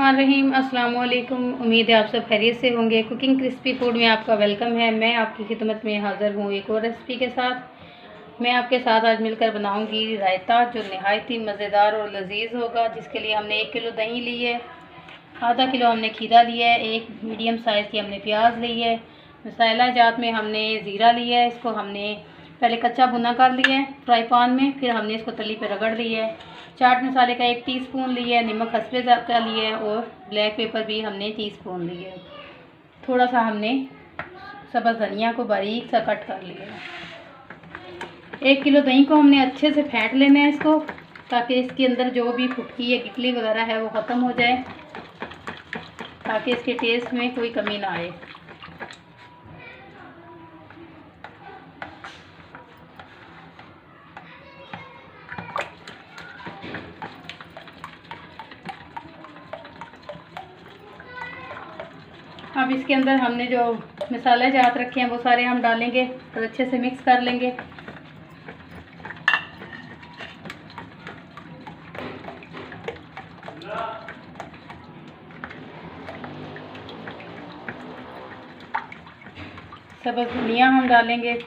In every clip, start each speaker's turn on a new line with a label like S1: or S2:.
S1: बिस्मिल्लाहिर्रहमानिर्रहीम। अस्सलाम वालेकुम। उम्मीद है आप सब खैरियत से होंगे। कुकिंग क्रिस्पी फूड में आपका वेलकम है। मैं आपकी खिदमत में हाज़िर हूँ एक और रेसिपी के साथ। मैं आपके साथ आज मिलकर बनाऊंगी रायता, जो नहायत ही मज़ेदार और लजीज होगा। जिसके लिए हमने 1 किलो दही ली है, आधा किलो हमने खीरा लिया है, एक मीडियम साइज़ की हमने प्याज ली है। मसाला जात में हमने ज़ीरा लिया है, इसको हमने पहले कच्चा भुना कर लिया है फ्राई पैन में, फिर हमने इसको तली पे रगड़ लिया है। चाट मसाले का 1 टीस्पून लिया है, नमक हस्बे ज़ायक़ा का लिया है और ब्लैक पेपर भी हमने टीस्पून लिया है। थोड़ा सा हमने सब्ज़ धनिया को बारीक सा कट कर लिया है। 1 किलो दही को हमने अच्छे से फेंट लेना है इसको, ताकि इसके अंदर जो भी फुटकी या गिटली वगैरह है वो ख़त्म हो जाए, ताकि इसके टेस्ट में कोई कमी ना आए। अब इसके अंदर हमने जो मसाले जात रखे हैं वो सारे हम डालेंगे और अच्छे से मिक्स कर लेंगे। सब्ज़ धनिया हम डालेंगे,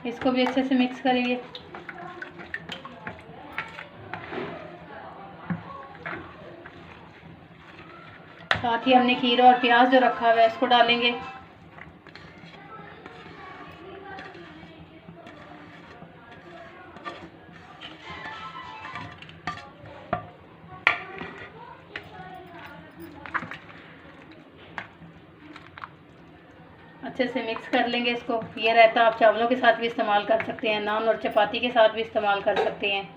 S1: इसको भी अच्छे से मिक्स करेंगे। साथ ही हमने खीरा और प्याज जो रखा हुआ है इसको डालेंगे। अच्छे से मिक्स कर लेंगे इसको। ये रायता आप चावलों के साथ भी इस्तेमाल कर सकते हैं, नान और चपाती के साथ भी इस्तेमाल कर सकते हैं।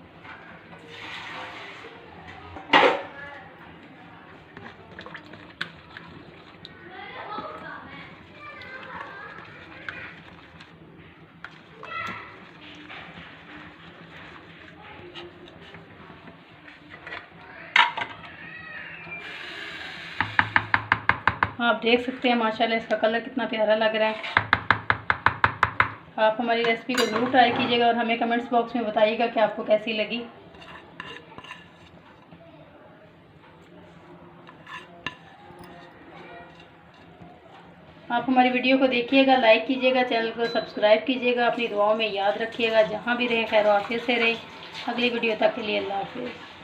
S1: आप देख सकते हैं माशाल्लाह इसका कलर कितना प्यारा लग रहा है। आप हमारी रेसिपी को ज़रूर ट्राई कीजिएगा और हमें कमेंट्स बॉक्स में बताइएगा कि आपको कैसी लगी। आप हमारी वीडियो को देखिएगा, लाइक कीजिएगा, चैनल को सब्सक्राइब कीजिएगा, अपनी दुआओं में याद रखिएगा। जहाँ भी रहे खैर आफियत से रहे। अगली वीडियो तक के लिए अल्लाह हाफ़िज़।